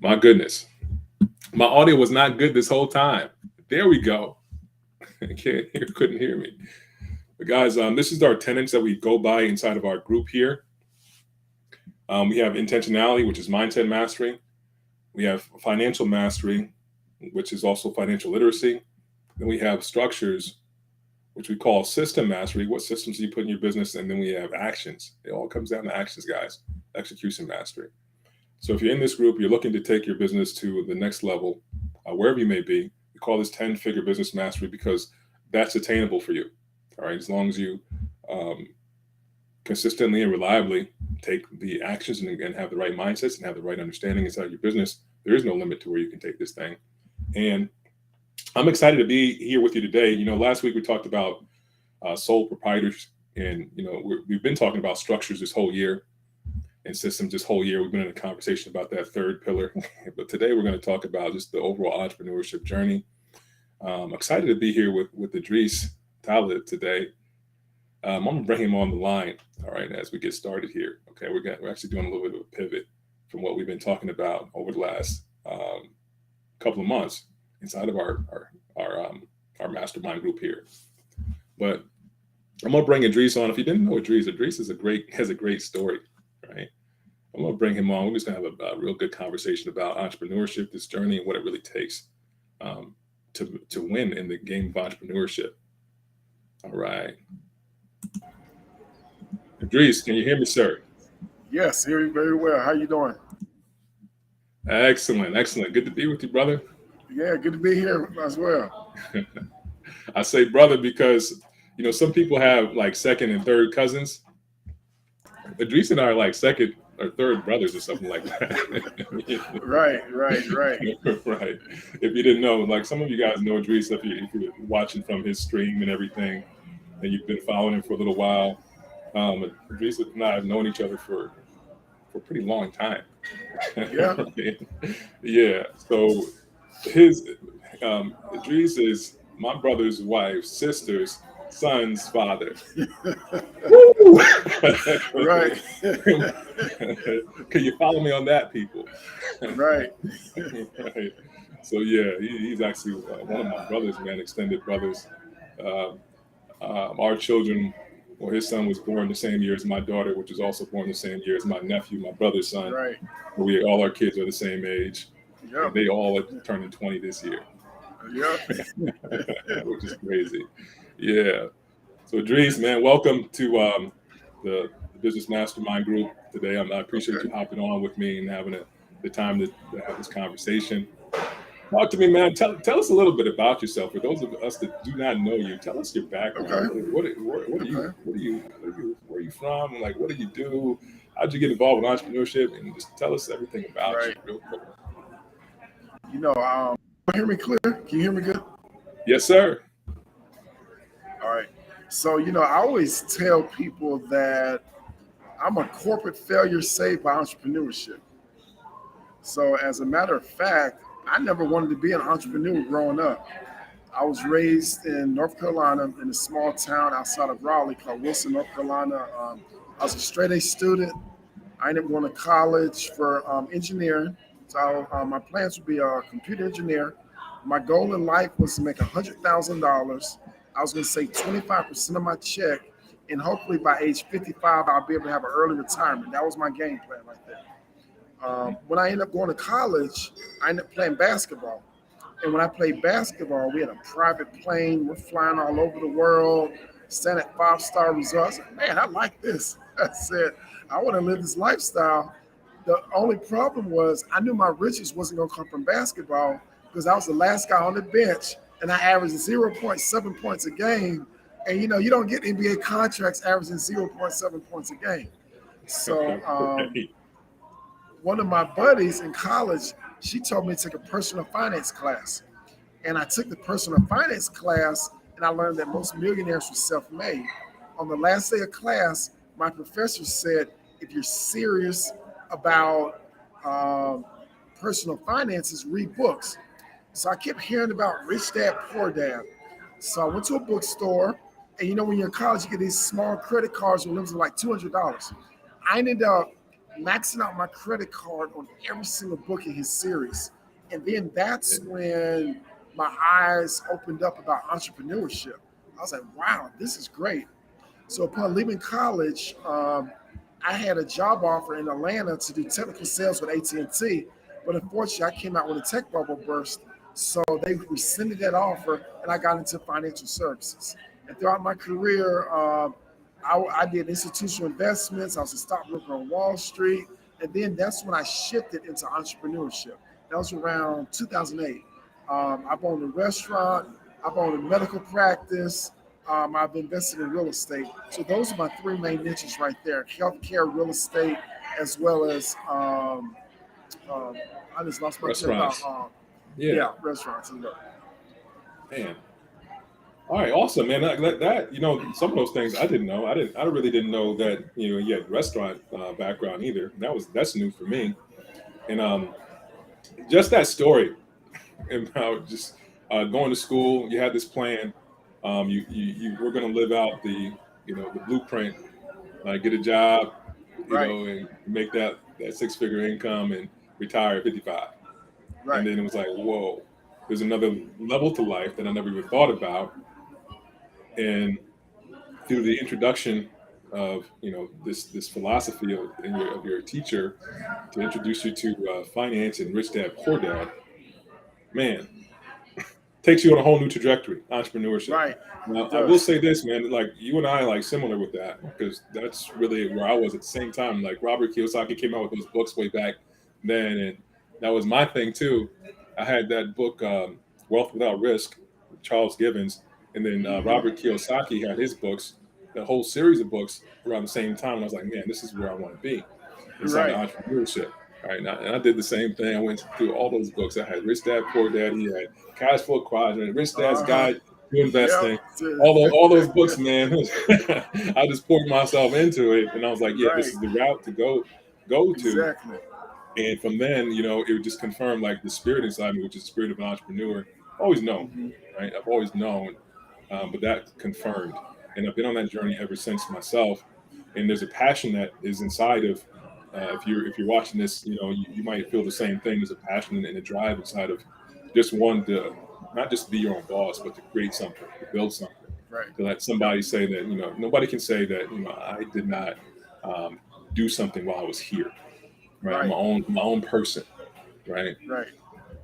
My goodness. My audio was not good this whole time. There we go. Couldn't hear me. But guys, this is our tenets that we go by inside of our group here. We have intentionality, which is mindset mastery. We have financial mastery, which is also financial literacy. Then we have structures, which we call system mastery. What systems do you put in your business? And then we have actions. It all comes down to actions, guys. Execution mastery. So if you're in this group, you're looking to take your business to the next level, wherever you may be, we call this 10-figure business mastery because that's attainable for you. All right, as long as you consistently and reliably take the actions and have the right mindsets and have the right understanding inside your business, there is no limit to where you can take this thing. And I'm excited to be here with you today. Last week we talked about sole proprietors, and we've been talking about structures this whole year and systems this whole year. We've been in a conversation about that third pillar, but today we're going to talk about just the overall entrepreneurship journey. I'm excited to be here with Idris Talib today. I'm going to bring him on the line, all right, as we get started here. Okay, we're actually doing a little bit of a pivot from what we've been talking about over the last couple of months inside of our mastermind group here. But I'm going to bring Idris on. If you didn't know Idris has a great story, right? I'm going to bring him on. We're just going to have a real good conversation about entrepreneurship, this journey, and what it really takes to win in the game of entrepreneurship. All right. Idris, can you hear me, sir? Yes, hear you very well. How you doing? Excellent. Good to be with you, brother. Yeah, good to be here as well. I say brother because, some people have like second and third cousins. Idris and I are like second or third brothers or something like that. Right. Right. If you didn't know, like some of you guys know Idris, if you're watching from his stream and everything, and you've been following him for a little while. Idris and I have known each other for a pretty long time. Yeah. Yeah. So Idris is my brother's wife's sister's son's father. Right. Can you follow me on that, people? Right. Right. So yeah, he's actually one of my brothers, man, extended brothers. Our children, or his son was born the same year as my daughter, which is also born the same year as my nephew, my brother's son. Right. All our kids are the same age. Yep. They all are turning 20 this year. Yep. Which is crazy. Yeah. So Idris, man, welcome to the Business Mastermind Group today. I appreciate you hopping on with me and having the time to have this conversation. Talk to me, man. Tell us a little bit about yourself. For those of us that do not know you, tell us your background. Okay. Where are you from? Like, what do you do? How'd you get involved with entrepreneurship? And just tell us everything about you real quick. Can you hear me clear? Can you hear me good? Yes, sir. All right. So, I always tell people that I'm a corporate failure saved by entrepreneurship. So as a matter of fact, I never wanted to be an entrepreneur growing up. I was raised in North Carolina in a small town outside of Raleigh called Wilson, North Carolina. I was a straight A student. I ended up going to college for engineering. So my plans would be a computer engineer. My goal in life was to make $100,000. I was going to save 25% of my check, and hopefully by age 55, I'll be able to have an early retirement. That was my game plan right there. When I ended up going to college, I ended up playing basketball. And when I played basketball, we had a private plane. We're flying all over the world, staying at 5-star resorts. Man, I like this. I said, I want to live this lifestyle. The only problem was I knew my riches wasn't going to come from basketball because I was the last guy on the bench, and I averaged 0.7 points a game. And, you don't get NBA contracts averaging 0.7 points a game. So one of my buddies in college, she told me to take a personal finance class. And I took the personal finance class, and I learned that most millionaires were self-made. On the last day of class, my professor said, if you're serious about personal finances, read books. So I kept hearing about Rich Dad, Poor Dad. So I went to a bookstore, and when you're in college, you get these small credit cards with limits of like $200. I ended up maxing out my credit card on every single book in his series. And then that's when my eyes opened up about entrepreneurship. I was like, wow, this is great. So upon leaving college, I had a job offer in Atlanta to do technical sales with AT&T, but unfortunately, I came out when the tech bubble burst. So they rescinded that offer, and I got into financial services. And throughout my career, I did institutional investments. I was a stockbroker on Wall Street, and then that's when I shifted into entrepreneurship. That was around 2008. I've owned a restaurant. I've owned a medical practice. I've invested in real estate. So those are my three main niches right there: healthcare, real estate, as well as um, I just lost my train of Restaurants. thought. Yeah, Restaurants. man. All right, awesome, man. That some of those things I didn't know. I really didn't know that you had restaurant background either. That's new for me. And just that story about just going to school. You had this plan. You were going to live out the blueprint, get a job, Right, and make that 6-figure income and retire at 55. And right, then it was like, whoa, there's another level to life that I never even thought about. And through the introduction of this philosophy of your teacher to introduce you to finance and Rich Dad Poor Dad, man, takes you on a whole new trajectory, entrepreneurship. right. Now, It I will does. say this, man, like you and I like similar with that because that's really where I was at the same time. Like Robert Kiyosaki came out with those books way back then, and that was my thing too. I had that book, Wealth Without Risk, with Charles Givens, and then Hmm. Robert Kiyosaki had his books, the whole series of books around the same time. And I was like, man, this is where I want to be inside of Right. entrepreneurship. Right. And I did the same thing. I went through all those books. I had Rich Dad Poor Dad. He had Cash Flow Quadrant, Rich Dad's Uh huh. Guide to Yep. Investing. All those books, man. I just poured myself into it, and I was like, yeah, this Right. is the route to go to. Exactly. And from then, it would just confirm like the spirit inside me, which is the spirit of an entrepreneur. Always known, Hmm. right? I've always known, but that confirmed, and I've been on that journey ever since myself. And there's a passion that is inside of. If you're watching this, you might feel the same thing. There's a passion and a drive inside of just one to not just be your own boss, but to create something, to build something, Right. to let Yep. somebody say that nobody can say that I did not um, do something while I was here, right? I'm Right. my own person, right? Right.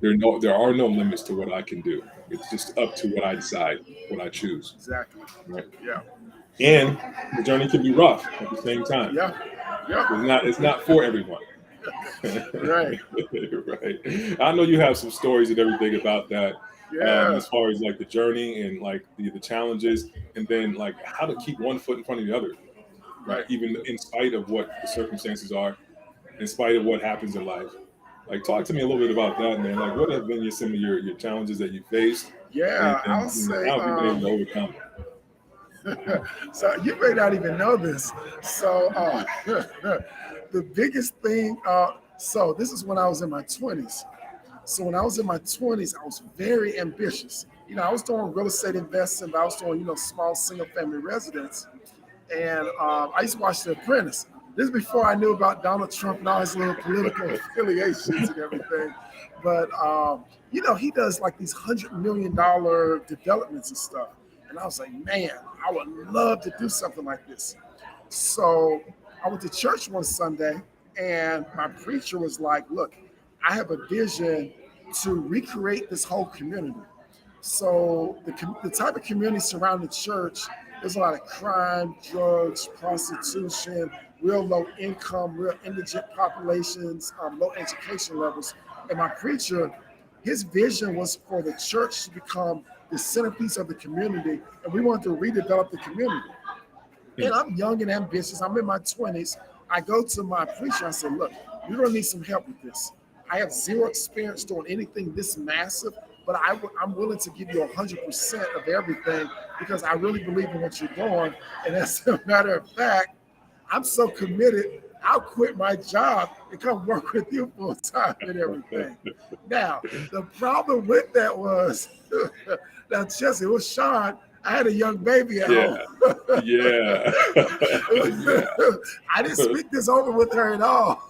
There are no limits to what I can do. It's just up to what I decide, what I choose, Exactly. right? Yeah. And the journey can be rough at the same time. Yeah. Yep. It's not for everyone. Right. Right. I know you have some stories and everything about that, Yeah. as far as like the journey and like the challenges, and then like how to keep one foot in front of the other, right? Right. Even in spite of what the circumstances are, in spite of what happens in life. Like, talk to me a little bit about that, man. Like, what have been some of your challenges that you faced, and, Yeah. I'll and say. how have you been able to overcome them? So you may not even know this. So the biggest thing. So this is when I was in my 20s. So when I was in my 20s, I was very ambitious. I was doing real estate investing, but I was doing small single family residence. And I used to watch The Apprentice. This is before I knew about Donald Trump and all his little political affiliations and everything. But he does like these $100 million developments and stuff. And I was like, man, I would love to do something like this. So I went to church one Sunday, and my preacher was like, look, I have a vision to recreate this whole community. So the type of community surrounding the church, there's a lot of crime, drugs, prostitution, real low income, real indigent populations, low education levels. And my preacher, his vision was for the church to become the centerpiece of the community, and we wanted to redevelop the community. And Hmm. I'm young and ambitious. I'm in my 20s. I go to my preacher. I said, look, you're going to need some help with this. I have zero experience doing anything this massive, but I'm willing to give you 100% of everything because I really believe in what you're doing. And as a matter of fact, I'm so committed, I'll quit my job and come work with you full time and everything. Now, the problem with that was, now, Jesse, it was Sean. I had a young baby at Yeah. home. Yeah. Yeah. I didn't speak this over with her at all.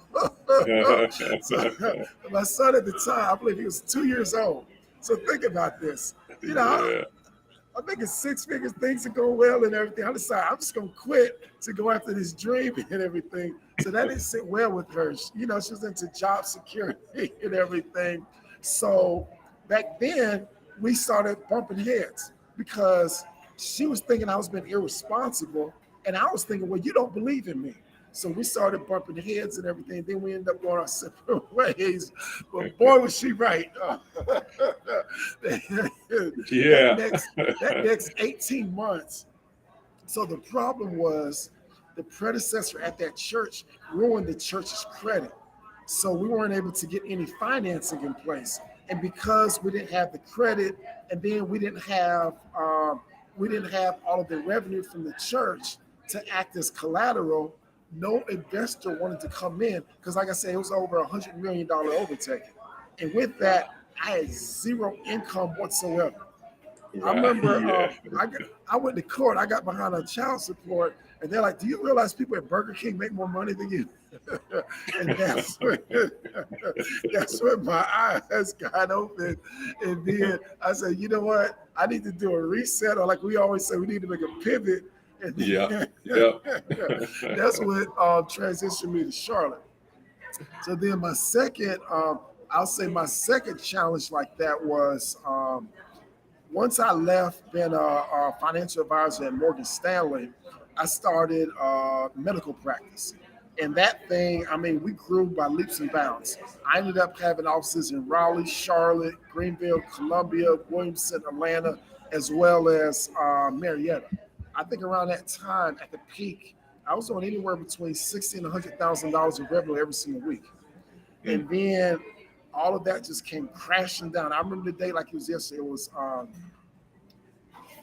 So my son at the time, I believe he was 2 years old. So think about this. You know, Yeah. I'm making six figures, things are going well and everything. I decided I'm just gonna quit to go after this dream and everything. So that didn't sit well with her. You know, she was into job security and everything. So back then we started bumping heads because she was thinking I was being irresponsible, and I was thinking, well, you don't believe in me. So we started bumping heads and everything. Then we ended up going our separate ways. But boy, was she right. that Yeah. next that next 18 months. So the problem was the predecessor at that church ruined the church's credit. So we weren't able to get any financing in place. And because we didn't have the credit, and then we didn't have all of the revenue from the church to act as collateral, no investor wanted to come in because, like I said, it was over $100 million overtaking. And with that, I had zero income whatsoever. I Wow. remember Yeah. I went to court. I got behind on child support, and they're like, "Do you realize people at Burger King make more money than you?" And that's when my eyes got open. And then I said, "You know what? I need to do a reset, or like we always say, we need to make a pivot." And Yeah. then, Yeah. that's what transitioned me to Charlotte. So then I'll say my second challenge like that was. Once I left being a financial advisor at Morgan Stanley, I started medical practice. And that thing, I mean, we grew by leaps and bounds. I ended up having offices in Raleigh, Charlotte, Greenville, Columbia, Williamson, Atlanta, as well as Marietta. I think around that time, at the peak, I was doing anywhere between $60,000 and $100,000 of revenue every single week. Mm. And then all of that just came crashing down. I remember the day like it was yesterday. It was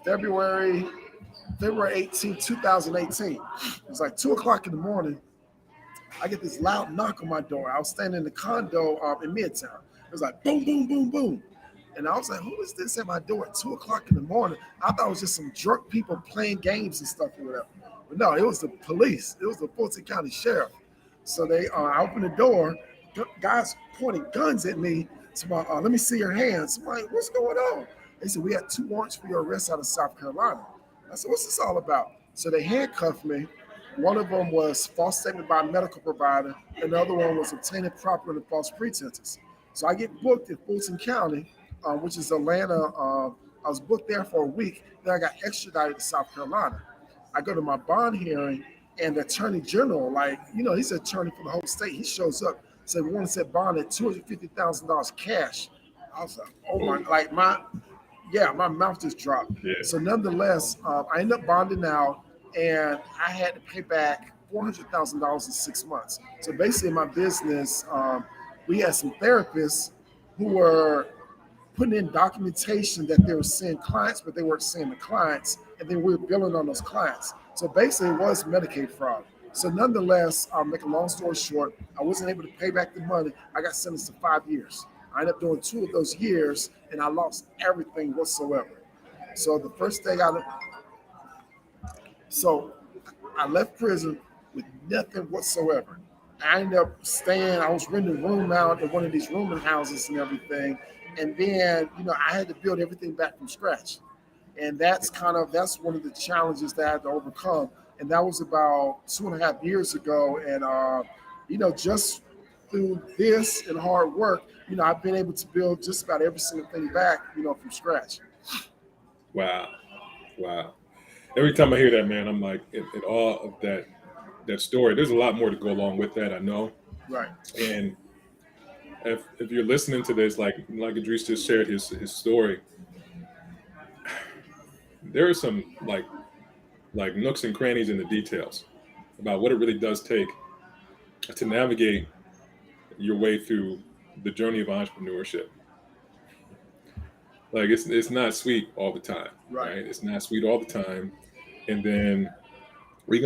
February February 18, 2018. It was like 2 o'clock in the morning. I get this loud knock on my door. I was standing in the condo in Midtown. It was like boom, boom, boom, boom. And I was like, who is this at my door at 2 o'clock in the morning? I thought it was just some drunk people playing games and stuff or whatever. But no, it was the police. It was the Fulton County Sheriff. So I opened the door, guys pointing guns at me. To my, let me see your hands. I'm like, what's going on? They said, we had 2 warrants for your arrest out of South Carolina. I said, what's this all about? So they handcuffed me. One of them was false statement by a medical provider. And the other one was obtaining property under false pretenses. So I get booked in Fulton County, which is Atlanta. I was booked there for a week. Then I got extradited to South Carolina. I go to my bond hearing, and the attorney general, he's the attorney for the whole state. He shows up, said, we want to set bond at $250,000 cash. I was like, oh my mouth just dropped. Yeah. So nonetheless, I ended up bonding out, and I had to pay back $400,000 in 6 months. So basically, in my business, we had some therapists who were putting in documentation that they were seeing clients, but they weren't seeing the clients, and then we were billing on those clients. So basically, it was Medicaid fraud. So nonetheless, I'll make a long story short, I wasn't able to pay back the money. I got sentenced to 5 years. I ended up doing 2 of those years, and I lost everything whatsoever. So the first thing I left prison with nothing whatsoever. I ended up I was renting a room out at one of these rooming houses and everything. And then, I had to build everything back from scratch. And that's one of the challenges that I had to overcome. And that was about 2.5 years ago. And, just through this and hard work, I've been able to build just about every single thing back, from scratch. Wow. Every time I hear that, man, I'm like, in awe of that story. There's a lot more to go along with that, I know. Right. And if you're listening to this, like Idris just shared his story, there are some like nooks and crannies in the details about what it really does take to navigate your way through the journey of entrepreneurship. Like it's not sweet all the time, right? It's not sweet all the time, and then we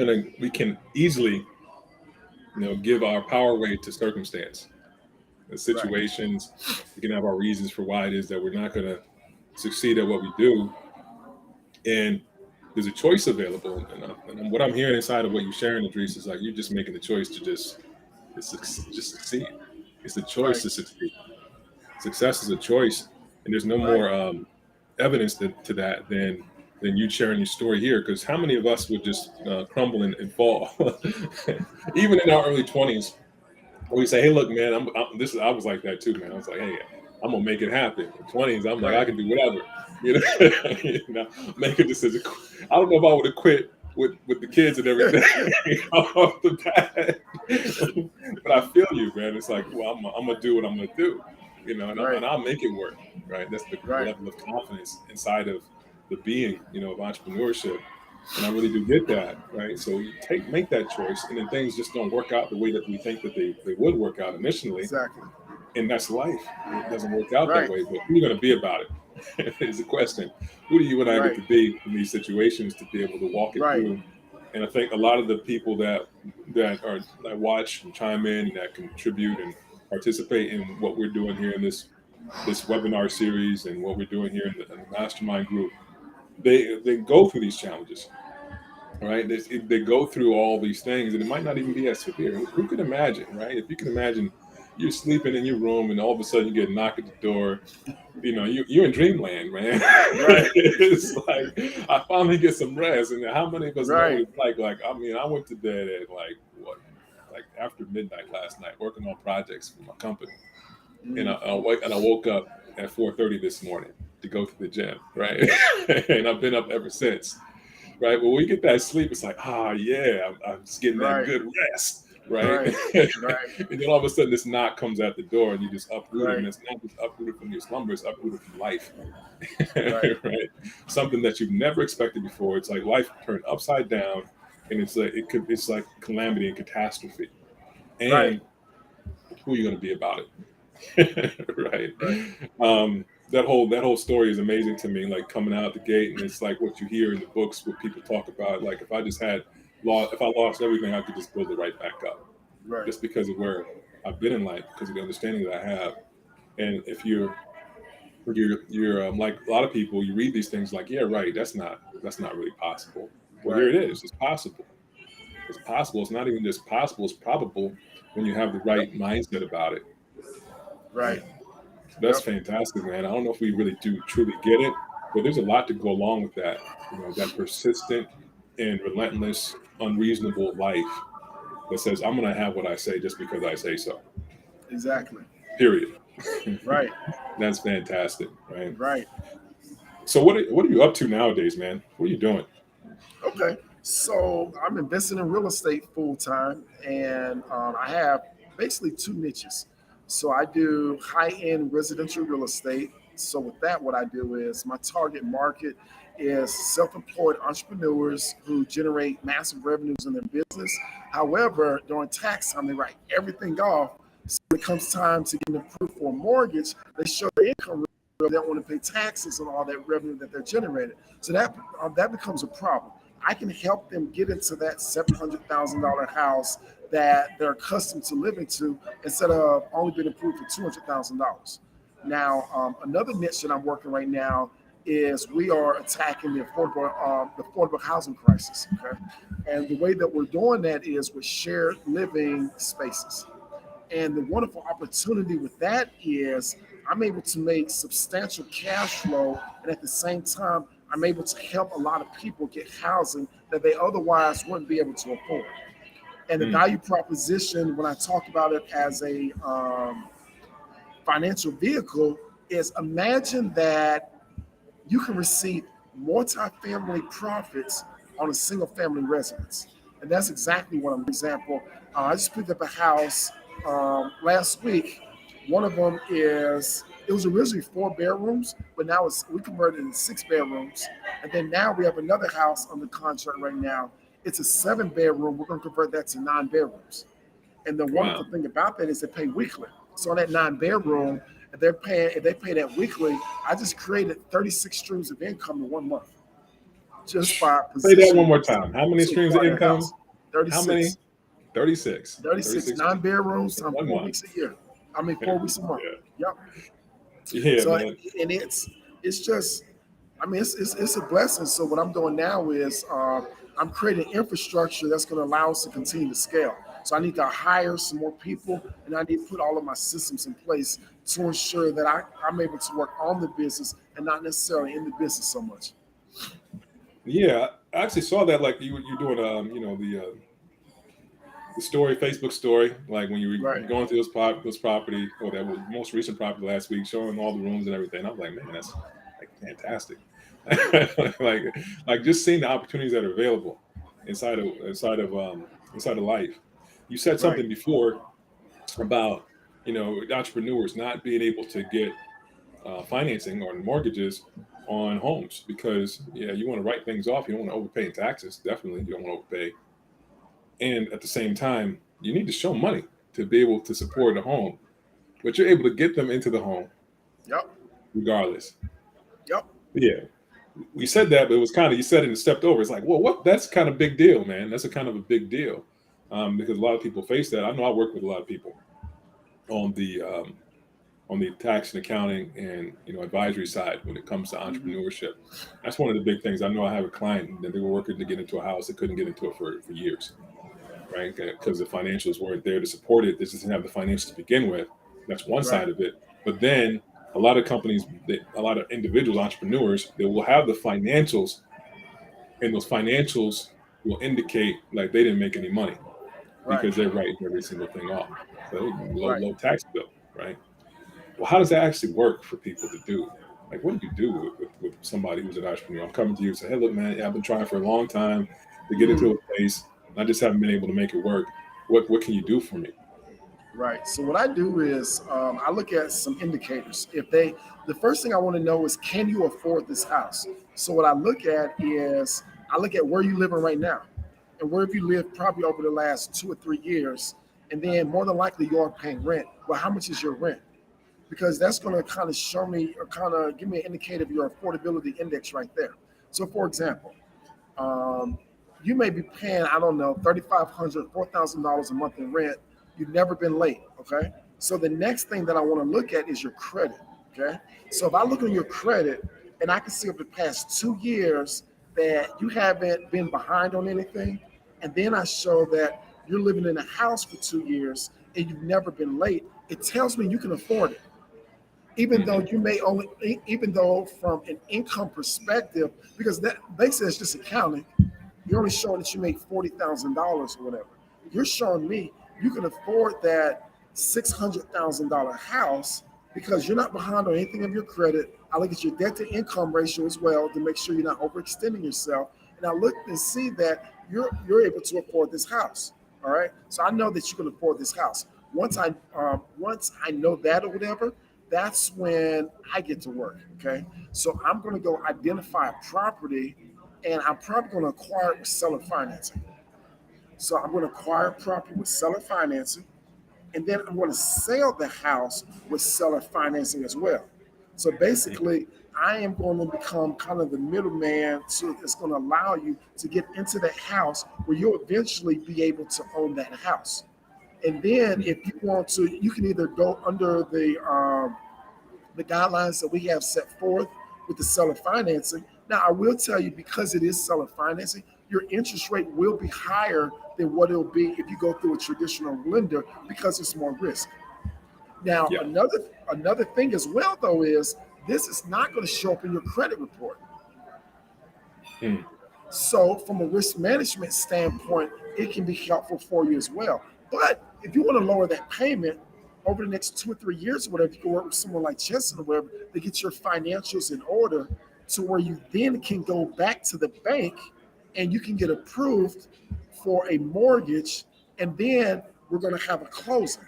can easily, give our power away to circumstance, the situations. We can have our reasons for why it is that we're not going to succeed at what we do, And there's a choice available. And what I'm hearing inside of what you're sharing, Idris, is like you're just making the choice to just succeed. It's the choice Right. to succeed. Success is a choice, and there's no Right. more evidence to that than you sharing your story here. Because how many of us would just crumble and fall, even in our early 20s? We say, "Hey, look, man, I was like that too, man. I was like, hey, I'm gonna make it happen." In 20s, I'm like, I Right. can do whatever, you know, make a decision. I don't know if I would have quit with the kids and everything off the bat, but I feel you, man. It's like, well, I'm gonna do what I'm gonna do, Right. and I'll make it work, right? That's the Right. level of confidence inside of the being, of entrepreneurship. And I really do get that, right? So you make that choice, and then things just don't work out the way that we think that they would work out initially, Exactly. and that's life. It doesn't work out that Right. way. But who are you going to be about it? Is the question. Who do you and I get Right. to be in these situations to be able to walk it Right. through? And I think a lot of the people that watch and chime in, that contribute and participate in what we're doing here in this webinar series and what we're doing here in the mastermind group, they go through these challenges. Right, they go through all these things, and it might not even be as severe. Who could imagine, right? If you can imagine, you're sleeping in your room, and all of a sudden you get a knock at the door. You're in dreamland, man. Right. It's like I finally get some rest, and how many of us know what Right. it's like? Like, I mean, I went to bed at like after midnight last night, working on projects for my company, and Mm. I woke up at 4:30 this morning to go to the gym, right? And I've been up ever since. Right. When we get that sleep, it's like, yeah, I'm just getting that Right. good rest. Right. Right. Right. And then all of a sudden this knock comes at the door and you just uprooted. And Right. it's not just uprooted from your slumber, it's uprooted from life. Right. Right. Something that you've never expected before. It's like life turned upside down, and it's like calamity and catastrophe. Right. And who are you going to be about it? Right. Right. That whole story is amazing to me, like coming out the gate, and it's like what you hear in the books, what people talk about. Like if I lost everything, I could just build it right back up, Right. just because of where I've been in life, because of the understanding that I have. And if you're like a lot of people, you read these things like, yeah, right, that's not really possible. Well, here Right. it is. It's possible. It's possible. It's not even just possible. It's probable when you have the Yep. right mindset about it. Right. Right. That's Yep. fantastic, man. I don't know if we really do truly get it, but there's a lot to go along with that. That persistent and relentless, unreasonable life that says, I'm going to have what I say just because I say so. Exactly. Period. Right. That's fantastic, right? Right. So what are you up to nowadays, man? What are you doing? Okay. So I'm investing in real estate full time, and I have basically two niches. So I do high end residential real estate. So with that, what I do is my target market is self-employed entrepreneurs who generate massive revenues in their business. However, during tax time, they write everything off. So when it comes time to get approved for a mortgage, they show their income. They don't want to pay taxes on all that revenue that they're generating. So that becomes a problem. I can help them get into that $700,000 house that they're accustomed to living to instead of only being approved for $200,000. Now, another niche that I'm working right now is we are attacking the affordable housing crisis. Okay, and the way that we're doing that is with shared living spaces. And the wonderful opportunity with that is I'm able to make substantial cash flow, and at the same time, I'm able to help a lot of people get housing that they otherwise wouldn't be able to afford. And the value proposition, when I talk about it as a financial vehicle, is imagine that you can receive multi-family profits on a single-family residence. And that's exactly what I'm. For example, I just picked up a house last week. One of them it was originally 4 bedrooms, but now we converted it into 6 bedrooms. And then now we have another house under contract right now. It's a 7 bedroom. We're going to convert that to 9 bedrooms. And the wonderful thing about that is they pay weekly. So on that 9 bedroom, if they pay that weekly, I just created 36 streams of income in 1 month. Just by Say that one positioning more time. How many streams of income? How many? 36. 36. 36, 9 bedrooms, 4 1 month. weeks a year. 4 weeks a month. Yep. Yeah, So man. and it's just I mean, it's a blessing. So what I'm doing now is I'm creating infrastructure that's going to allow us to continue to scale. So I need to hire some more people, and I need to put all of my systems in place to ensure that I'm able to work on the business and not necessarily in the business so much. Yeah, I actually saw that like you're doing the story, Facebook story, like when you were Right, going through those property or that was most recent property last week, showing all the rooms and everything. I'm like, man, that's like fantastic. like like just seeing the opportunities that are available inside of life. You said right, something before about entrepreneurs not being able to get financing or mortgages on homes because you want to write things off. You don't want to overpay in taxes. Definitely, you don't want to overpay, and at the same time, you need to show money to be able to support a home, but you're able to get them into the home yep, regardless. yep, Yeah, we said that, but it was kind of you said it and stepped over. It's like, well, what? That's kind of big deal, man. That's a kind of a big deal because a lot of people face that. I know I work with a lot of people on the tax and accounting and advisory side when it comes to hmm entrepreneurship. That's one of the big things. I know I have a client that they were working to get into a house, they couldn't get into it for years, right? Because the financials weren't there to support it. They just didn't have the financials to begin with. That's one right, side of it. But then a lot of companies, a lot of individuals, entrepreneurs, they will have the financials, and those financials will indicate like they didn't make any money right, because they're writing every single thing off. So right. low tax bill, right? Well, how does that actually work for people to do? Like, what do you do with somebody who's an entrepreneur? I'm coming to you and say, hey, look, man, yeah, I've been trying for a long time to get Mhm. into a place. I just haven't been able to make it work. What can you do for me? Right. So what I do is I look at some indicators. The first thing I want to know is, can you afford this house? So what I look at is I look at where you living right now, and where have you lived probably over the last 2 or 3 years, and then more than likely you are paying rent. Well, how much is your rent? Because that's going to kind of show me or kind of give me an indicator of your affordability index right there. So for example, um, you may be paying, I don't know, $3,500, $4,000 a month in rent. You've never been late. Okay. So the next thing that I want to look at is your credit. Okay. So if I look at your credit and I can see over the past 2 years that you haven't been behind on anything, and then I show that you're living in a house for 2 years and you've never been late, it tells me you can afford it, even though Hmm. you may only, even though from an income perspective, because that basically it's just accounting, you're only showing that you make $40,000 or whatever. You're showing me you can afford that $600,000 house because you're not behind on anything of your credit. I look at your debt to income ratio as well to make sure you're not overextending yourself, and I look and see that you're able to afford this house. All right, so I know that you can afford this house. Once I know that or whatever, that's when I get to work. Okay, so I'm going to go identify a property, and I'm probably going to acquire it with seller financing. So I'm going to acquire property with seller financing, and then I'm going to sell the house with seller financing as well. So basically, I am going to become kind of the middleman, so it's going to allow you to get into that house where you'll eventually be able to own that house. And then if you want to, you can either go under the guidelines that we have set forth with the seller financing. Now, I will tell you, because it is seller financing, your interest rate will be higher than what it'll be if you go through a traditional lender because it's more risk. Now, Yeah. another thing as well though is this is not going to show up in your credit report. Mm. So, from a risk management standpoint, it can be helpful for you as well. But if you want to lower that payment over the next 2 or 3 years, or whatever, you can work with someone like Chesson or whatever to get your financials in order to where you then can go back to the bank and you can get approved for a mortgage. And then we're going to have a closing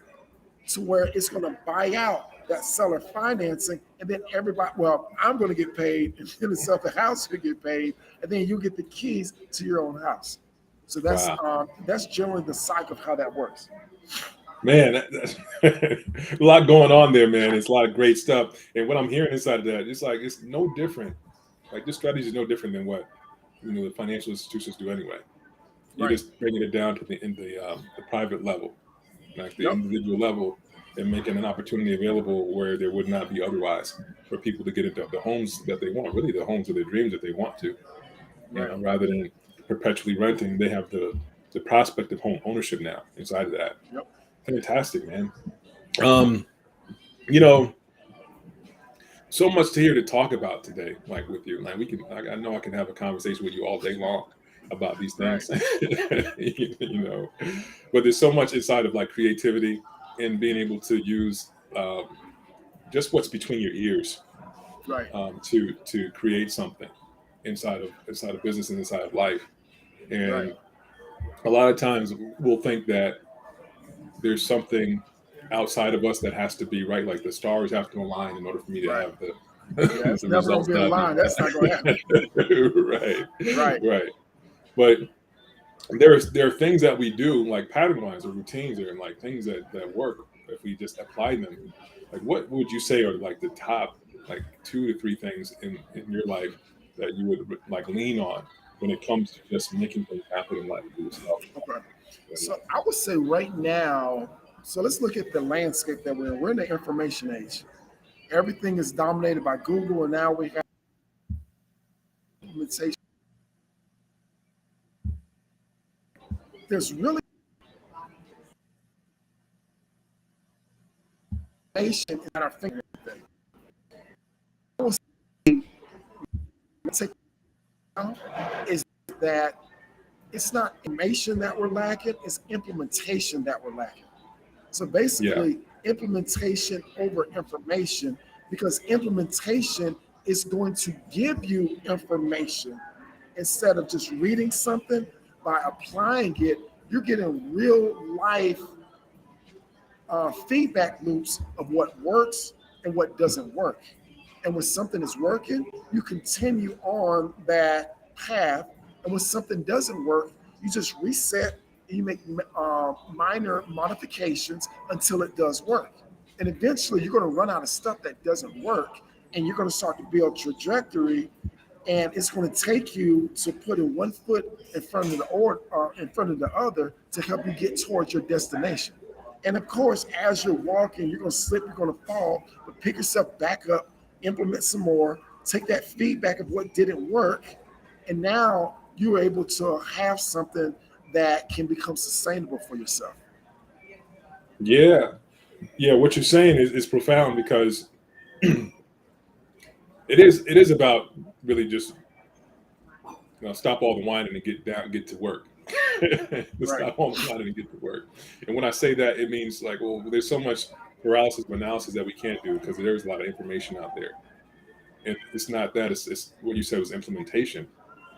to where it's going to buy out that seller financing, and then everybody, well, I'm going to get paid, and then the seller house will get paid, and then you get the keys to your own house. So Wow, that's generally the cycle of how that works. man, that's a lot going on there, man. It's a lot of great stuff, and what I'm hearing inside of that, it's like it's no different. Like this strategy is no different than what the financial institutions do anyway. You're Right. just bringing it down to the private level, like the Yep. individual level, and making an opportunity available where there would not be otherwise for people to get into the homes that they want, really the homes of their dreams that they want to. Right. Rather than perpetually renting, they have the prospect of home ownership now inside of that. Yep. Fantastic, man. Um, you know, so much to hear to talk about today, like with you. Like I know I can have a conversation with you all day long about these Right. things, you know. But there's so much inside of like creativity and being able to use just what's between your ears Right. to create something inside of business and inside of life. Right. And a lot of times we'll think that there's something outside of us that has to be right, like the stars have to align in order for me to Right. have the Yeah, it's the never gonna results be a that line. That's not gonna happen. right, Right. right. But there are things that we do like pattern lines or routines or like things that work if we just apply them. Like what would you say are like the top like 2 to 3 things in your life that you would like lean on when it comes to just making things happen in life for yourself? Okay. So I would say right now, so let's look at the landscape that we're in. We're in the information age. Everything is dominated by Google, and now we have implementation. There's really information at our fingertips. I would say is that it's not information that we're lacking, it's implementation that we're lacking. So Yeah, basically, implementation over information, because implementation is going to give you information instead of just reading something. By applying it, you're getting real life feedback loops of what works and what doesn't work. And when something is working, you continue on that path. And when something doesn't work, you just reset and you make minor modifications until it does work. And eventually, you're going to run out of stuff that doesn't work, and you're going to start to build trajectory. And it's going to take you to putting one foot in front of the or in front of the other to help you get towards your destination. And of course, as you're walking, you're going to slip, you're going to fall, but pick yourself back up, implement some more, take that feedback of what didn't work, and now you're able to have something that can become sustainable for yourself. yeah, yeah. What you're saying is profound because it is about really just stop all the whining and get down, get to work. Right, Stop all the whining and get to work. And when I say that, it means like, well, there's so much paralysis of analysis that we can't do because there's a lot of information out there. And it's not that; it's what you said was implementation,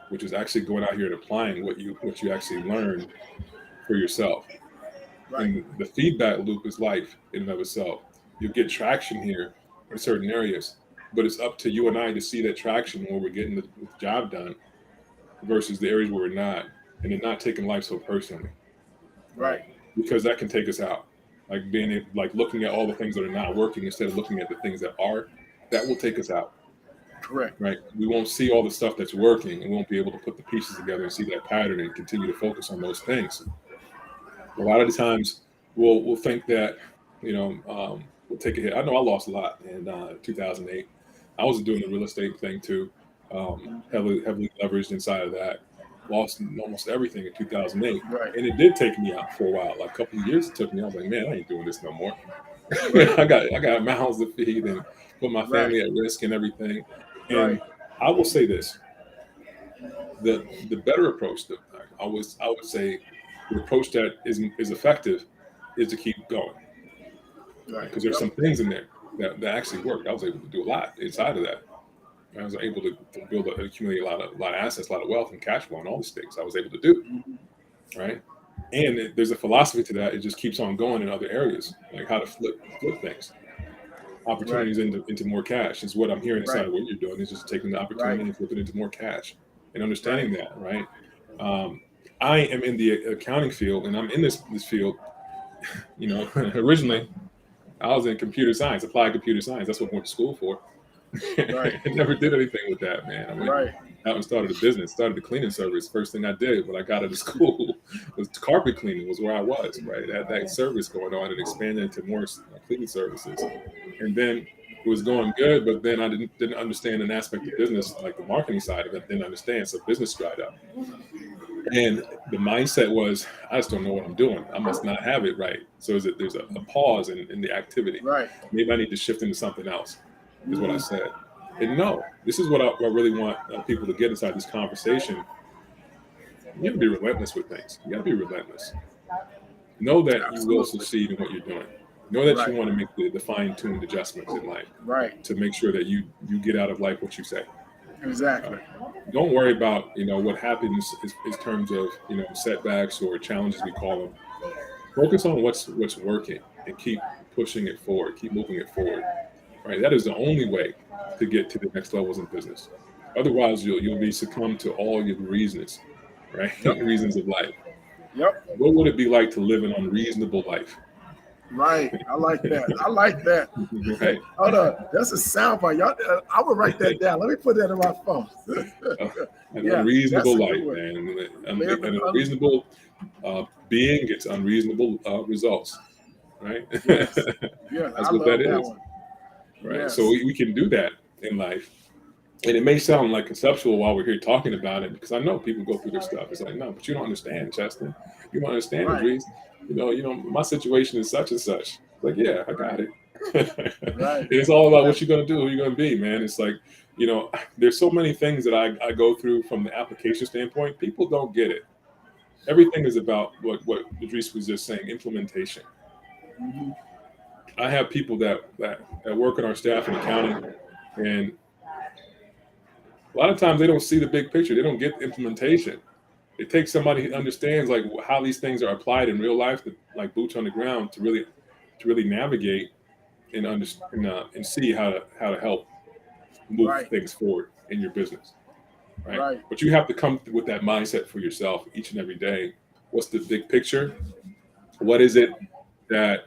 which is actually going out here and applying what you actually learn for yourself. right, And the feedback loop is life in and of itself. You get traction here in certain areas, but it's up to you and I to see that traction where we're getting the job done versus the areas where we're not, and then not taking life so personally, right? right, Because that can take us out. Like like looking at all the things that are not working instead of looking at the things that are, that will take us out, correct, right? We won't see all the stuff that's working and won't be able to put the pieces together and see that pattern and continue to focus on those things. A lot of the times we'll think that we'll take a hit. I know I lost a lot in 2008. I was doing the real estate thing too, heavily leveraged inside of that. Lost almost everything in 2008, right, and it did take me out for a while. Like a couple of years, it took me. I was like, man, I ain't doing this no more. right, I got mouths to feed and put my right, family at risk and everything. right, And I will say this: the better approach to I would say the approach that is effective is to keep going right. because there's Yep. some things in there that actually worked. I was able to do a lot inside of that. I was able to build accumulate a lot of assets, a lot of wealth and cash flow and all these things I was able to do, Mhm. right? And there's a philosophy to that. It just keeps on going in other areas, like how to flip things, Right, opportunities into more cash is what I'm hearing inside right, of what you're doing. Is just taking the right, opportunity and flipping it into more cash and understanding right, that, right? Um, I am in the accounting field, and I'm in this field. Originally I was in computer science, applied computer science. That's what I went to school for. right, I never did anything with that, man. I went right, out and started a business, started a cleaning service. First thing I did when I got out of school. was carpet cleaning was where I was, right? That service going on and expanded into more cleaning services. And then it was going good, but then I didn't understand an aspect of business, like the marketing side of it, didn't understand. So business dried up. And the mindset was, I just don't know what I'm doing. I must not have it right. So there's a pause in the activity. Right. Maybe I need to shift into something else, is what I Mhm. said. And no, this is what I really want people to get inside this conversation. You have to be relentless with things. You got to be relentless. Know that you will Absolutely. succeed in what you're doing. Know that you Right. want to make the fine-tuned adjustments in life Right. to make sure that you get out of life what you say. Exactly. Don't worry about what happens in terms of setbacks or challenges, we call them. Focus on what's working and keep pushing it forward, keep moving it forward. Right, that is the only way to get to the next levels in business. Otherwise, you'll be succumb to all your reasons, right? Yep. Reasons of life. Yep. What would it be like to live an unreasonable life? Right. I like that. I like that. Right. Hold on. That's a soundbite. Y'all, I would write that down. Let me put that in my phone. An Yeah, that's unreasonable a life, good one. man. An Live an unreasonable being gets unreasonable results, right? Yes. Yeah, That's I what that love that is, one. right? So Yes. we can do that in life. And it may sound like conceptual while we're here talking about it, because I know people go through this stuff. It's like, no, but you don't understand, Cheston. You don't understand, Right. Idris. My situation is such and such. Like, yeah, I got it. Right. It's all about what you're going to do, who you're going to be, man. It's like, there's so many things that I go through from the application standpoint. People don't get it. Everything is about what Idris was just saying, implementation. Mhm. I have people that work in our staff and accounting, and a lot of times they don't see the big picture. They don't get the implementation. It takes somebody who understands like how these things are applied in real life, like boots on the ground, to really navigate and understand and see how to help move Right. things forward in your business, right? Right. But you have to come with that mindset for yourself each and every day. What's the big picture? What is it that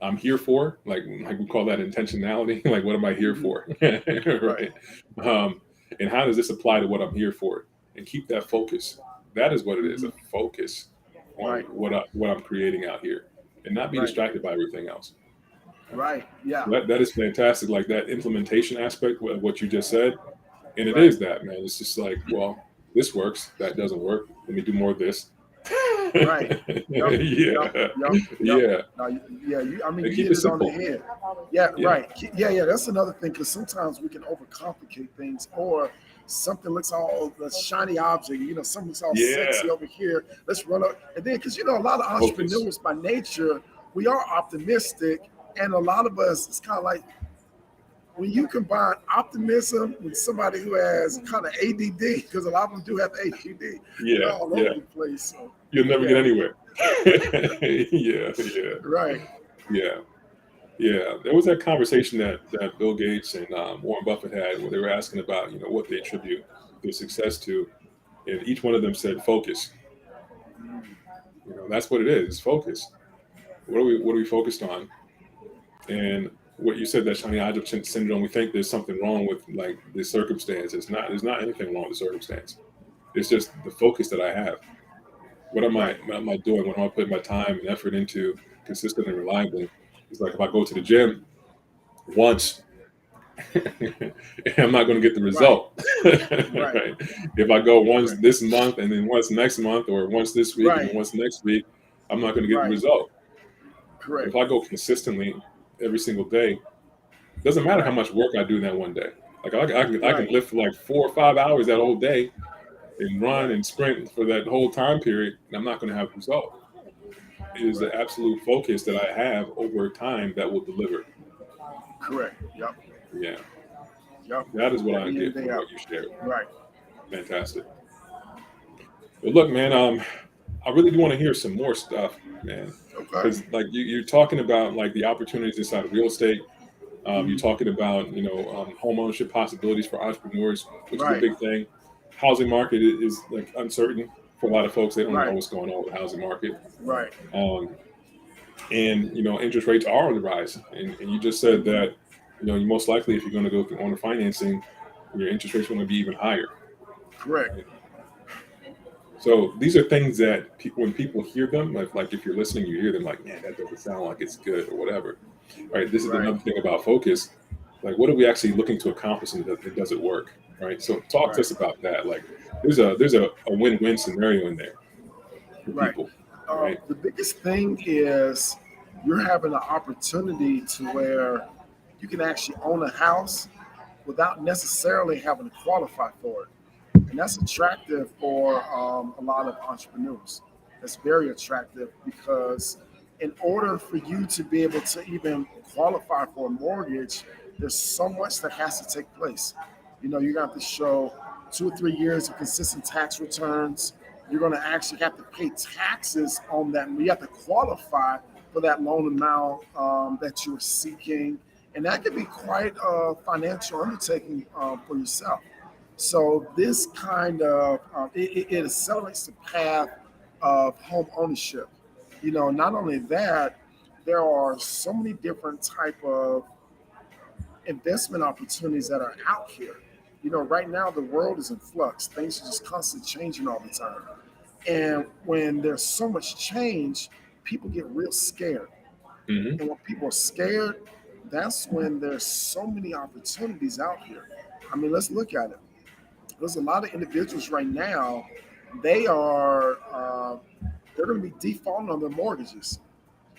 I'm here for? Like we call that intentionality. Like, what am I here Mhm. for? Right. Right. And how does this apply to what I'm here for? And keep that focus. That is what it is, a Mhm. focus on Right. what I'm creating out here, and not be Right. distracted by everything else. Right. Yeah. That is fantastic. Like that implementation aspect of what you just said. And it Right. is that, man. It's just like, well, this works, that doesn't work. Let me do more of this. Right. Yep. Yep. Yeah. Yep. Yep. Yeah. No, yeah. I mean, And you keep hit it it on the simple. head. Yeah. Yeah. Right. Yeah. Yeah. That's another thing, because sometimes we can overcomplicate things, or something looks all the shiny object. Something looks all Yeah. sexy over here. Let's run up, and then because a lot of Focus. entrepreneurs by nature, we are optimistic, and a lot of us, it's kind of like, when you combine optimism with somebody who has kind of ADD, because a lot of them do have ADD, they're Yeah. all Yeah. over the place. So, You'll never get yeah, anywhere. Yeah. Yeah. right, Yeah. Yeah. There was that conversation that Bill Gates and Warren Buffett had where they were asking about, what they attribute their success to. And each one of them said focus. That's what it is, focus. What are we focused on? And what you said, that shiny object syndrome, we think there's something wrong with like the circumstance. There's not anything wrong with the circumstance. It's just the focus that I have. right, What am I doing? What am I putting my time and effort into consistently and reliably? It's like if I go to the gym once, I'm not going to get the right, result. right, Right. If I go once correct, this month and then once next month, or once this week and then right, once next week, I'm not going to get the right, result. But correct, if I go consistently every single day, it doesn't matter how right, much work I do in that one day. Like I can right, lift for like 4 or 5 hours that whole day and run right, and sprint for that whole time period, and I'm not going to have the result. It is the right, absolute focus that I have over time that will deliver. correct. Yep, Yeah, yep. that is what I Day in, get day from out. what you shared. Right. Fantastic. Well, look, man, I really do want to hear some more stuff, man, Okay. because like you're talking about like the opportunities inside of real estate. You're Mhm. talking about home ownership possibilities for entrepreneurs, which is a Right. big thing. Housing market is like uncertain for a lot of folks. They don't know Right. what's going on with the housing market. Right. Um, and interest rates are on the rise. And you just said Mhm. that you most likely, if you're going to go through owner financing, your interest rates are going to be even higher. Correct. Right? So these are things that people, when people hear them, like if you're listening, you hear them like, man, that doesn't sound like it's good or whatever. Right. This is Right. another thing about focus. Like, what are we actually looking to accomplish, and it doesn't work? Right. So talk to Right. us about that. Like, there's a win-win scenario in there for Right. people. Right. The biggest thing is you're having an opportunity to where you can actually own a house without necessarily having to qualify for it. And that's attractive for a lot of entrepreneurs. That's very attractive because in order for you to be able to even qualify for a mortgage, there's so much that has to take place. You got to show 2 or 3 years of consistent tax returns. You're going to actually have to pay taxes on that. You have to qualify for that loan amount that you're seeking. And that could be quite a financial undertaking for yourself. So this kind of it accelerates the path of home ownership. Not only that, there are so many different type of investment opportunities that are out here. Right now the world is in flux. Things are just constantly changing all the time. And when there's so much change, people get real scared. Hmm. And when people are scared, that's when there's so many opportunities out here. I mean, let's look at it. There's a lot of individuals right now. They are they're going to be defaulting on their mortgages.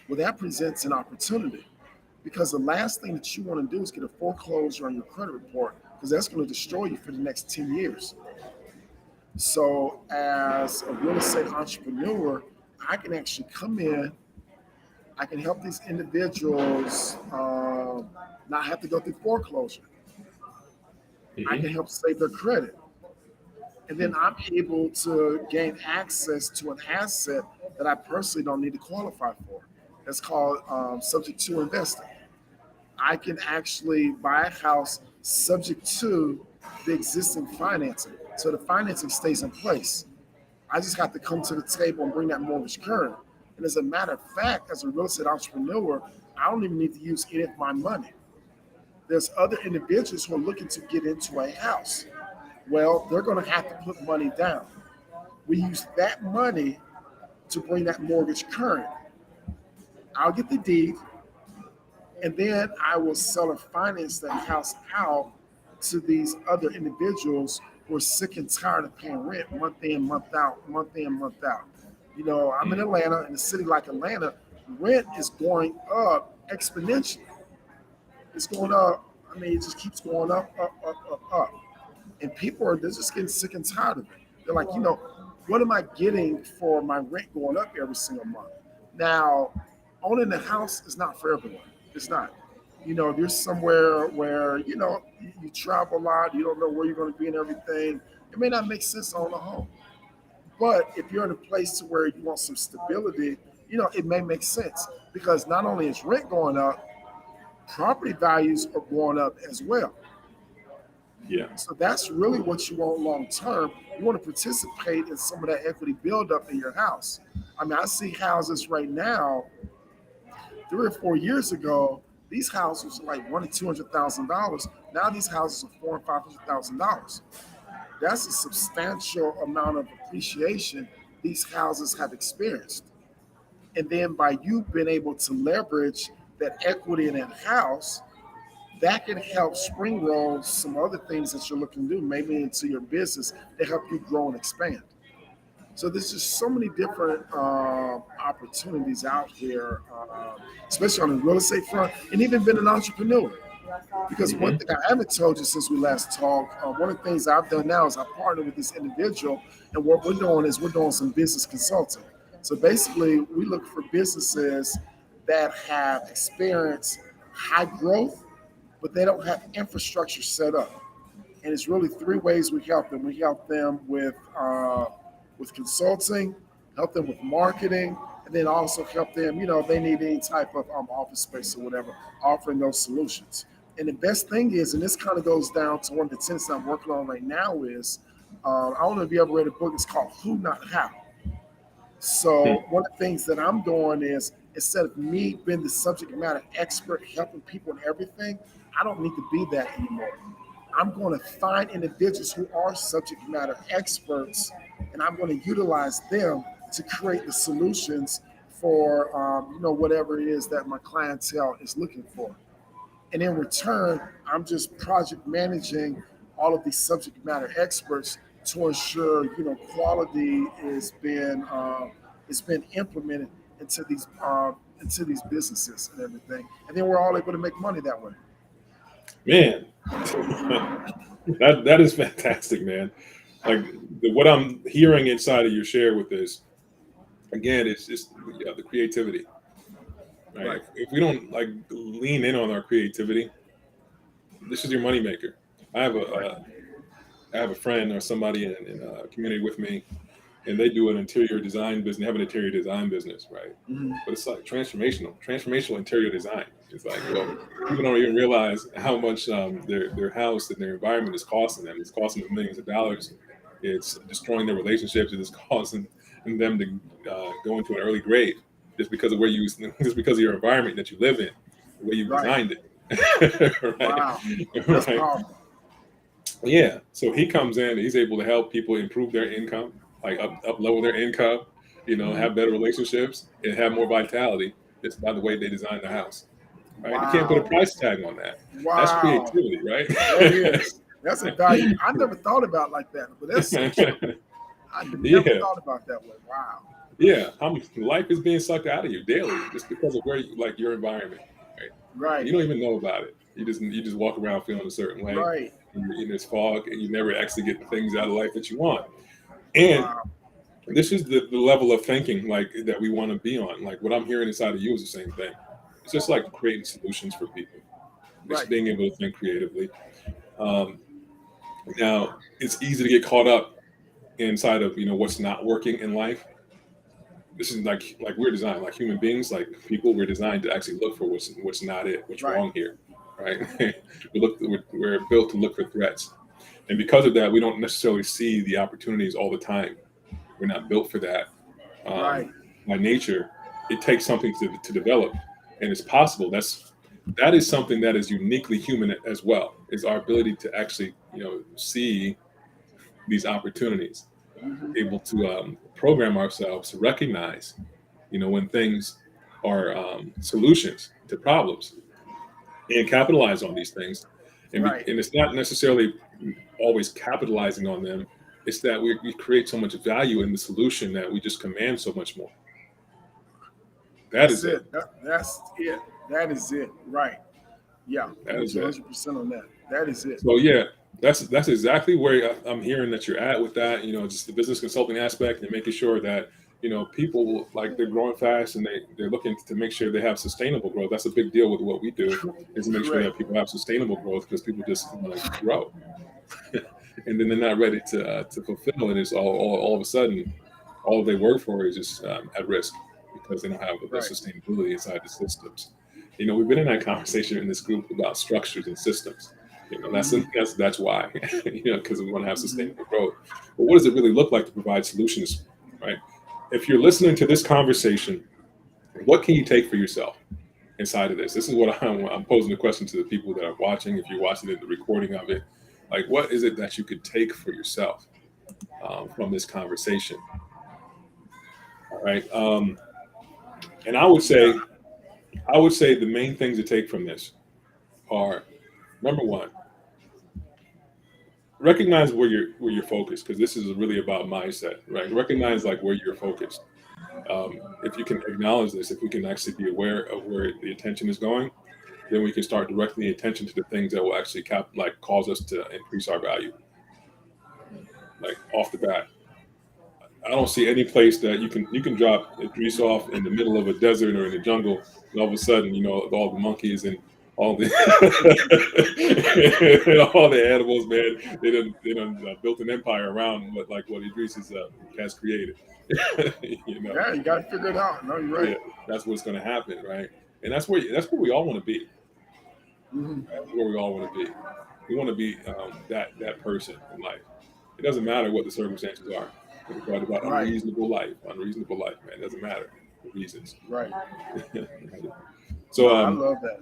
Well, that presents an opportunity because the last thing that you want to do is get a foreclosure on your credit report because that's going to destroy you for the next 10 years. So, as a real estate entrepreneur, I can actually come in. I can help these individuals not have to go through foreclosure. I Hmm. can help save their credit. And then I'm able to gain access to an asset that I personally don't need to qualify for. That's called subject to investing. I can actually buy a house subject to the existing financing. So the financing stays in place. I just have to come to the table and bring that mortgage current. And as a matter of fact, as a real estate entrepreneur, I don't even need to use any of my money. There's other individuals who are looking to get into a house. Well, they're going to have to put money down. We use that money to bring that mortgage current. I'll get the deed, and then I will sell or finance that house out to these other individuals who are sick and tired of paying rent month in, month out, month in, month out. I'm in Atlanta, in a city like Atlanta, rent is going up exponentially. It's going up. I mean, it just keeps going up, up, up, up, up. And people they're just getting sick and tired of it. They're like, what am I getting for my rent going up every single month? Now, owning a house is not for everyone. It's not. If you're somewhere where you travel a lot, you don't know where you're going to be and everything, it may not make sense to own a home. But if you're in a place to where you want some stability, it may make sense because not only is rent going up, property values are going up as well. Yeah. So that's really what you want long term. You want to participate in some of that equity buildup in your house. I mean, I see houses right now. 3 or 4 years ago, these houses were like $100,000 to $200,000. Now these houses are $400,000 and $500,000. That's a substantial amount of appreciation these houses have experienced. And then by you being able to leverage that equity in that house, that can help spring roll some other things that you're looking to do, maybe into your business to help you grow and expand. So there's just so many different opportunities out here, especially on the real estate front, and even being an entrepreneur. Because one Hmm. thing I haven't told you since we last talked, one of the things I've done now is I partner with this individual, and what we're doing is we're doing some business consulting. So basically, we look for businesses that have experienced high growth, but they don't have infrastructure set up. And it's really three ways we help them. We help them with consulting, help them with marketing, and then also help them. If they need any type of office space or whatever, offering those solutions. And the best thing is, and this kind of goes down to one of the tenets I'm working on right now is, I don't know if you ever read a book. It's called Who Not How. So one of the things that I'm doing is instead of me being the subject matter expert helping people in everything, I don't need to be that anymore. I'm going to find individuals who are subject matter experts, and I'm going to utilize them to create the solutions for whatever it is that my clientele is looking for. And in return, I'm just project managing all of these subject matter experts to ensure quality is been implemented into these businesses and everything. And then we're all able to make money that way. Man, that is fantastic, man. Like what I'm hearing inside of your share with this, again, it's just the creativity, right? Right. If we don't like lean in on our creativity, this is your moneymaker. I have Right. I have a friend or somebody in a community with me, and they do an interior design business. They have an interior design business, right? Mhm. But it's like transformational interior design. It's like, well, people don't even realize how much their house and their environment is costing them. It's costing them millions of dollars. It's destroying their relationships. It's causing them to go into an early grave just because of just because of your environment that you live in, the way you've Right. designed it. Wow. Right, That's right. powerful. Yeah. So he comes in, he's able to help people improve their income, like up level their income, Mhm. have better relationships and have more vitality just by the way they design the house. Right. You can't put a Wow. price tag on that. That's Wow. creativity, right? That is. That's a value. I never thought about it like that, but that's so true. I never Yeah. thought about that way. Wow. Yeah. How much life is being sucked out of you daily just because of where you like your environment. Right. And Right. you don't even know about it. You just walk around feeling a certain way. Right. And you're in this fog and you never actually get the things out of life that you want. And Wow. this is the level of thinking like that we want to be on. Like what I'm hearing inside of you is the same thing. It's just like creating solutions for people. It's Right. being able to think creatively. Um, Now it's easy to get caught up inside of what's not working in life. This is like we're designed like human beings, like people. We're designed to actually look for what's not it, what's Right. wrong here, right? We're built to look for threats, and because of that, we don't necessarily see the opportunities all the time. We're not built for that Right. by nature. It takes something to develop, and it's possible. That is something that is uniquely human as well. Is our ability to actually see these opportunities, Mhm. able to program ourselves to recognize when things are solutions to problems and capitalize on these things. Right. And it's not necessarily always capitalizing on them. It's that we create so much value in the solution that we just command so much more. That That's is it. it. That's it. That is it. Right. Yeah. I'm That with is you it. 100% on that. That is it. So yeah, that's exactly where I'm hearing that you're at with that. Just the business consulting aspect and making sure that people like they're growing fast and they're looking to make sure they have sustainable growth. That's a big deal with what we do is to make sure Correct. that people have sustainable growth because people just want to grow and then they're not ready to fulfill it. It's all of a sudden all they work for is just at risk because they don't have the Right. sustainability inside the systems. We've been in that conversation in this group about structures and systems. That's Mhm. that's why. Because we want to have Mhm. sustainable growth. But what does it really look like to provide solutions, right? If you're listening to this conversation, what can you take for yourself inside of this? This is what I'm posing the question to the people that are watching. If you're watching the recording of it, like what is it that you could take for yourself from this conversation? All right. And Yeah. I would say the main things to take from this are number one, recognize where you're focused because this is really about mindset, right? Recognize like where you're focused. If you can acknowledge this, if we can actually be aware of where the attention is going, then we can start directing the attention to the things that will actually cause us to increase our value. Like off the bat, I don't see any place that you can drop Idris off in the middle of a desert or in the jungle, and all of a sudden, all the monkeys and all the all the animals, man, they done built an empire around what Idris has created. you know, Yeah. You got to figure it out. No, you're right. yeah, that's what's going to happen, right? And that's where we all want to be. Mhm. That's where we all want to be. We want to be that person in life. It doesn't matter what the circumstances are. We're talking about Right. unreasonable life, man. It doesn't matter the reasons. Right. So No, I love that.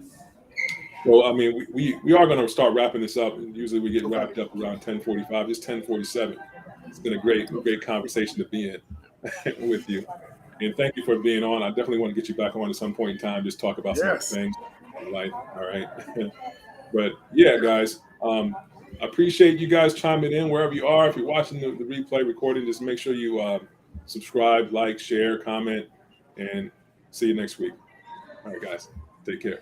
Well, I mean, we are going to start wrapping this up. And usually we get Okay. wrapped up around 10:45, just 10:47. It's been a great conversation to be in with you. And thank you for being on. I definitely want to get you back on at some point in time, just talk about some other Yes. things in life. All right. But yeah, guys, I appreciate you guys chiming in wherever you are. If you're watching the replay recording, just make sure you subscribe, like, share, comment, and see you next week. All right, guys, take care.